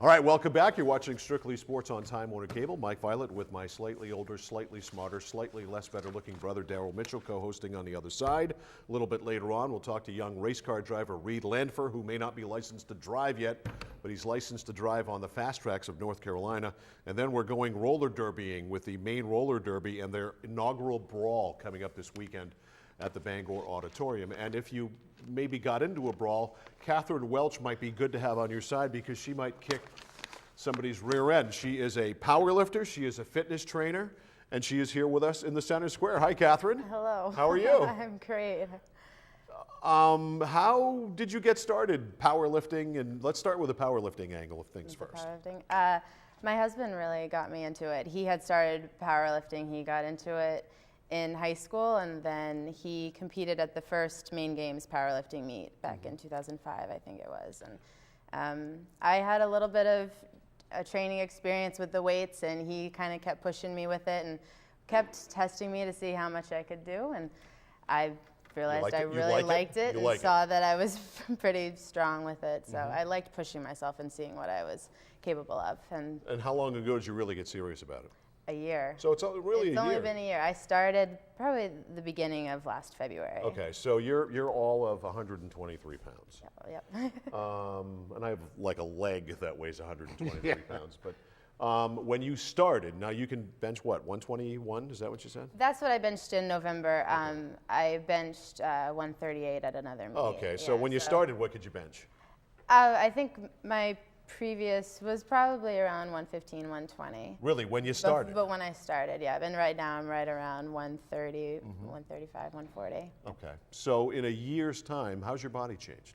All right, welcome back. You're watching Strictly Sports on Time Warner Cable. Mike Violet with my slightly older, slightly smarter, slightly less better-looking brother, Daryl Mitchell, co-hosting on the other side. A little bit later on, we'll talk to young race car driver Reed Landfer, who may not be licensed to drive yet, but he's licensed to drive on the fast tracks of North Carolina. And then we're going roller derbying with the Maine Roller Derby and their inaugural brawl coming up this weekend at the Bangor Auditorium. And if you maybe got into a brawl, Katherine Welch might be good to have on your side because she might kick somebody's rear end. She is a power lifter, she is a fitness trainer, and she is here with us in the center square. Hi, Katherine. Hello. How are you? I'm great. How did you get started powerlifting? And let's start with the powerlifting angle of things first. Powerlifting. My husband really got me into it. He had started powerlifting. He got into it in high school, and then he competed at the first Maine Games powerlifting meet back in 2005, I think it was. And I had a little bit of a training experience with the weights, and he kind of kept pushing me with it and kept testing me to see how much I could do. And I realized I really liked it and saw that I was pretty strong with it. So I liked pushing myself and seeing what I was capable of. And how long ago did you really get serious about it? A year. So it's really a year. It's only been a year. I started probably the beginning of last February. Okay, so you're all of 123 pounds. Yep. And I have like a leg that weighs 123 pounds. But when you started, now you can bench what, 121? Is that what you said? That's what I benched in November. I benched 138 at another meet. Okay, so when you started, what could you bench? I think my previous was probably around 115, 120. Really, when you started? But when I started, yeah. And right now I'm right around 130, 135, 140. Okay. So in a year's time, how's your body changed?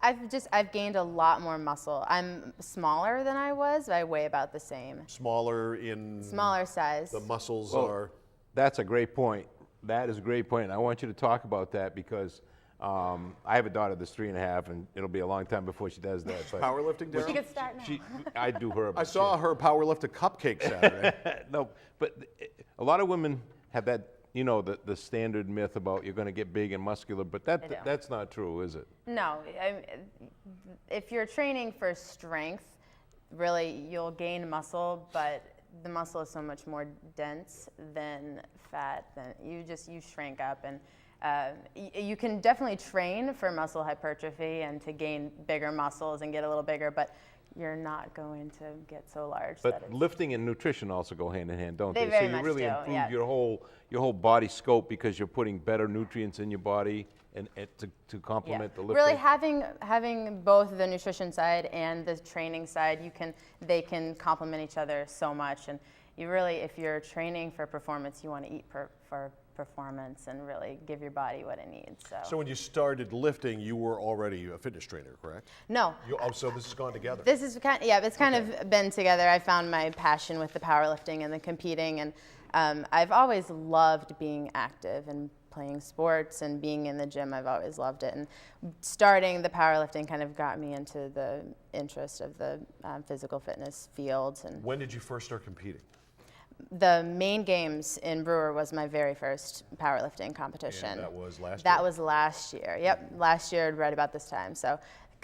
I've gained a lot more muscle. I'm smaller than I was. I weigh about the same. Smaller in? Smaller size. The muscles are? That's a great point. That is a great point. I want you to talk about that because I have a daughter that's 3.5, and it'll be a long time before she does that. But powerlifting, Daryl? She could start now. I do her. I saw her powerlift a cupcake Saturday. No, but a lot of women have that, you know, the standard myth about you're going to get big and muscular, but that's not true, is it? No. If you're training for strength, really you'll gain muscle, but the muscle is so much more dense than fat. Then you shrink up. And you can definitely train for muscle hypertrophy and to gain bigger muscles and get a little bigger, but you're not going to get so large. But lifting and nutrition also go hand in hand, don't they? Very so much you really do, improve yeah. your whole body scope because you're putting better nutrients in your body and to complement the lifting. Really having both the nutrition side and the training side, they can complement each other so much. And you really, if you're training for performance, you want to eat for performance and really give your body what it needs. So when you started lifting, you were already a fitness trainer, correct? No. So this has gone together. This is it's kind of been together. I found my passion with the powerlifting and the competing, and I've always loved being active and playing sports and being in the gym. I've always loved it, and starting the powerlifting kind of got me into the interest of the physical fitness field. And when did you first start competing? The Maine Games in Brewer was my very first powerlifting competition. And that was last year? That was last year, yep. Last year, right about this time. So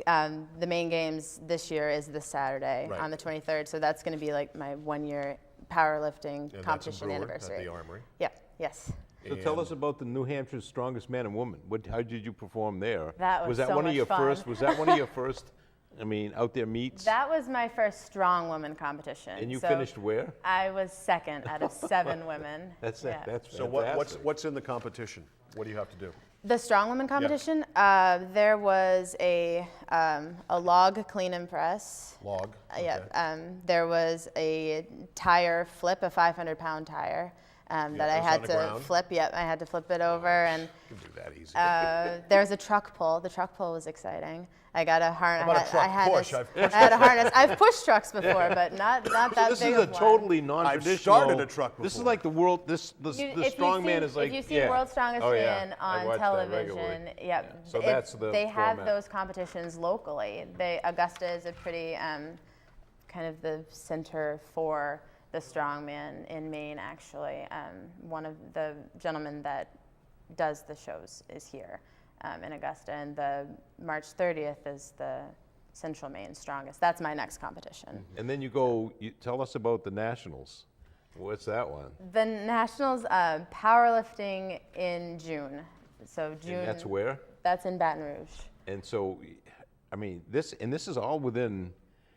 the Maine Games this year is this Saturday on the 23rd. So that's going to be like my 1-year powerlifting competition anniversary. At the Armory? Yep, yes. So tell us about the New Hampshire's Strongest Man and Woman. How did you perform there? That was that so one much of your fun. first? Was that one of your first? I mean, out there meets? That was my first strong woman competition. And you finished where? I was second out of 7 women. That's fantastic. So what's in the competition? What do you have to do? The strong woman competition? There was a log clean and press. Log? Okay. Yeah. There was a tire flip, a 500-pound tire. That I had to flip. Yep, I had to flip it over, and you can do that easy. there's a truck pull. The truck pull was exciting. I got a harness. How about a truck push? I had a harness. I've pushed trucks before, but not that big. This is a totally non-traditional. I've started a truck before. This is like the world. The strongman is like. If you see World's Strongest Man on television, So that's the they have format. those competitions locally. Augusta is a pretty kind of the center for the strongman in Maine, actually. One of the gentlemen that does the shows is here in Augusta, and the March 30th is the Central Maine strongest. That's my next competition. And then you tell us about the nationals. What's that one? The nationals, powerlifting in June. So June. And that's where? That's in Baton Rouge. And so, I mean, this is all within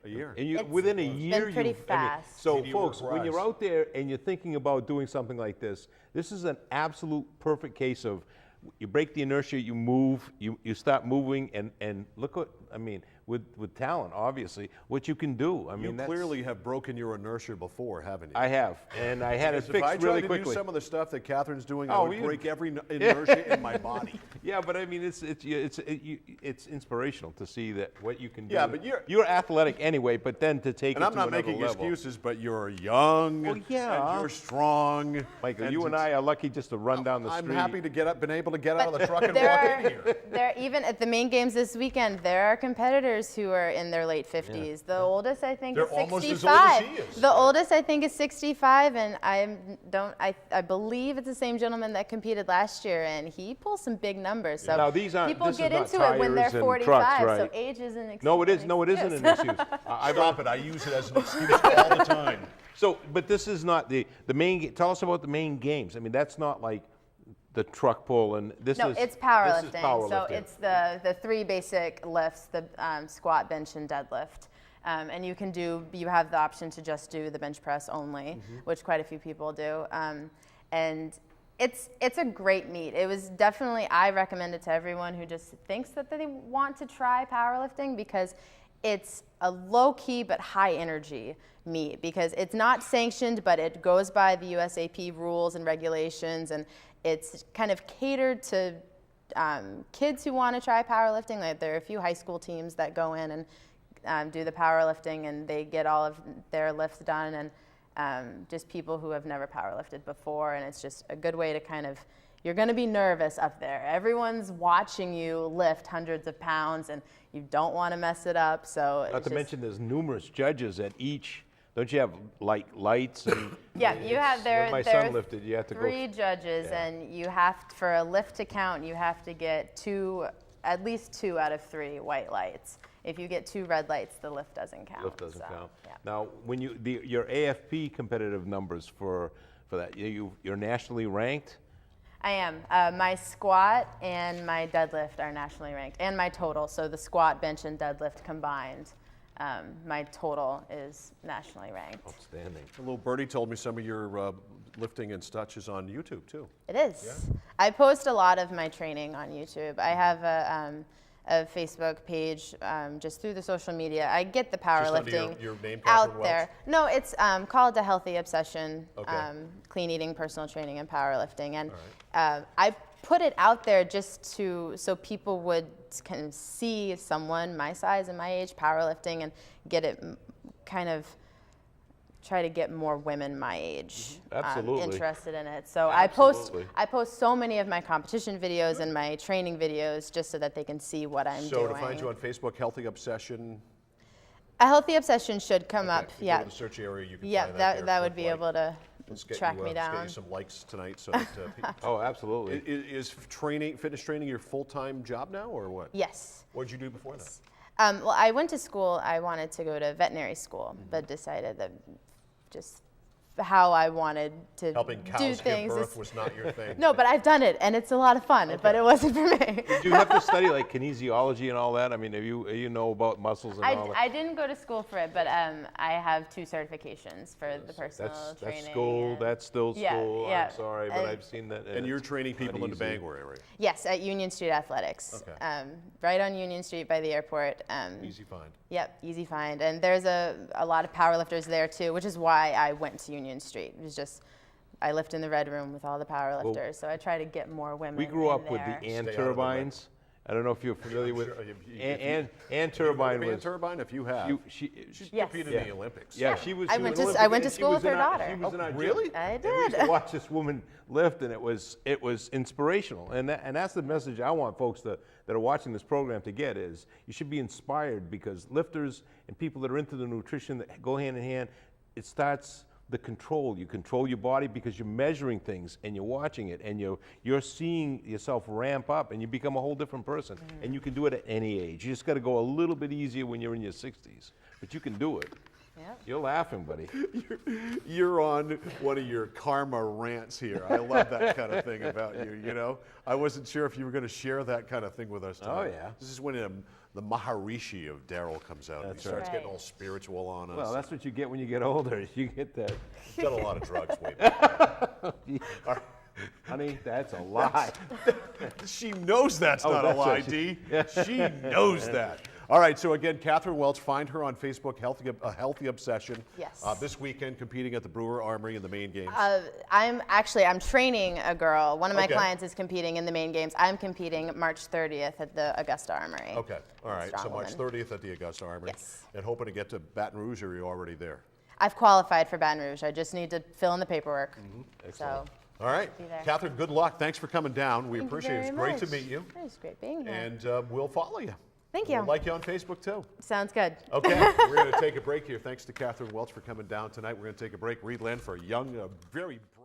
A year. It's within a year. been pretty fast. So, Meteoric folks, when you're rise. out there and you're thinking about doing something like this is an absolute perfect case of you break the inertia, you move, you start moving, and look what, I mean, with talent, obviously, what you can do. I mean, You that's, clearly have broken your inertia before, haven't you? I have, and I had it Because if I fixed tried really to quickly. do some of the stuff that Catherine's doing, I Oh, would you- break every inertia in my body. Yeah, but I mean, it's inspirational to see that what you can do. Yeah, but you're athletic anyway, but then to take And it I'm to not another making level. excuses, but you're young. Well, yeah. And you're strong. Michael, you and I are lucky just to run down the I'm street. happy to been able to get out of the truck and There walk are, in here. there even at the main games this weekend, there are competitors who are in their late 50s. The oldest I think They're is almost 65. as old as he is. The oldest I think is 65, and I believe it's the same gentleman that competed last year, and he pulls some big numbers. So Now, these aren't- people this is get not into it when they're tires and 45. trucks, So right? age isn't an excuse. No, it isn't an excuse. Stop it. I use it as an excuse all the time. So, but this is not the main. Tell us about the main games. I mean, that's not like the truck pull, and this No, is it's powerlifting. This is powerlifting. So it's the three basic lifts: the squat, bench, and deadlift. And you have the option to just do the bench press only, which quite a few people do. And it's a great meet. It was definitely, I recommend it to everyone who just thinks that they want to try powerlifting, because it's a low-key but high-energy meet, because it's not sanctioned, but it goes by the USAP rules and regulations, and it's kind of catered to kids who want to try powerlifting. Like, there are a few high school teams that go in and do the powerlifting, and they get all of their lifts done, and just people who have never powerlifted before, and it's just a good way to kind of, you're going to be nervous up there. Everyone's watching you lift hundreds of pounds, and you don't want to mess it up. So Not to mention, there's numerous judges at each. Don't you have like lights? And yeah, you have when my there son are lifted, you have to three go. judges, Yeah. and you have for a lift to count, you have to get at least 2 out of 3 white lights. If you get 2 red lights, the lift doesn't count. Lift doesn't So, count. yeah. Now, when your AFP competitive numbers for that, you're nationally ranked. I am. My squat and my deadlift are nationally ranked, and my total. So the squat, bench, and deadlift combined, my total is nationally ranked. Outstanding. A little birdie told me some of your lifting and such is on YouTube, too. It is. I post a lot of my training on YouTube. I have a Facebook page just through the social media. I get the powerlifting under your name, Katherine out Welch? there. No, it's called The Healthy Obsession, Okay. Clean Eating, Personal Training, and Powerlifting. And I put it out there just so people would kind of see someone my size and my age powerlifting, and get it kind of try to get more women my age Absolutely. interested in it. So Absolutely. I post so many of my competition videos and my training videos just so that they can see what I'm So doing. to find you on Facebook, Healthy Obsession. A Healthy Obsession should come up. If you Yeah. go to the search area, you can Yeah, find that there. that would Click be like. able to Let's get track you, me let's get down. you some likes tonight. So that, Oh, absolutely. is fitness training your full-time job now, or what? Yes. What did you do before that? Well, I went to school. I wanted to go to veterinary school, but decided that just how I wanted to Helping do cows give things. birth was not your thing. No, but I've done it, and it's a lot of fun. But it wasn't for me. Do you have to study like kinesiology and all that? I mean, you know about muscles and all that? I didn't go to school for it, but I have 2 certifications for the personal training. That's school. and- That's still Yeah, school. yeah. I'm sorry, but And- I've seen that. And you're it's training people not in the easy. Bangor area. Yes, at Union Street Athletics, Okay. right on Union Street by the airport. Easy find. Yep, easy find. And there's a lot of powerlifters there too, which is why I went to Union Street. It was just, I lift in the red room with all the powerlifters, so I try to get more women. We grew in up with there. the ant Stay out of the way. turbines. I don't know if you're familiar with sure, if you- ant turbine Van was. Turbine, if you have. She Yes. competed Yeah. in the Olympics. Yeah, she was. I she went was to- Olympic, I went to and she school was with her in our- daughter. She was in our gym. really? I And we used to did. watch this woman lift, and it was inspirational. And that's the message I want folks that are watching this program to get is you should be inspired, because lifters and people that are into the nutrition that go hand in hand. It starts the control. You control your body because you're measuring things and you're watching it and you're seeing yourself ramp up and you become a whole different person. And you can do it at any age. You just got to go a little bit easier when you're in your 60s, but you can do it. Yep. You're laughing, buddy. You're on one of your karma rants here. I love that kind of thing about you, you know? I wasn't sure if you were going to share that kind of thing with us tonight. Oh, yeah. This is when the Maharishi of Daryl comes out. That's He starts right. getting all spiritual on us. Well, that's what you get when you get older. You get that. He's done a lot of drugs way back. Honey, that's a lie. She knows that's not a that's lie, right. Dee. She knows that. All right, so again, Katherine Welch, find her on Facebook, A Healthy Obsession. Yes. This weekend, competing at the Brewer Armory in the main games. I'm training a girl. One of my Okay. clients is competing in the main games. I'm competing March 30th at the Augusta Armory. Okay, all right, so Strong March woman. 30th at the Augusta Armory. Yes. And hoping to get to Baton Rouge, or are you already there? I've qualified for Baton Rouge. I just need to fill in the paperwork. Excellent. So, All right, Be there. Catherine, good luck. Thanks for coming down. We thank you appreciate it. It's very great to much. meet you. It was great being here. And we'll follow you. Thank We'll you. like you on Facebook too. Sounds good. Okay, we're going to take a break here. Thanks to Katherine Welch for coming down tonight. We're going to take a break. Reed Land for a young, very bright.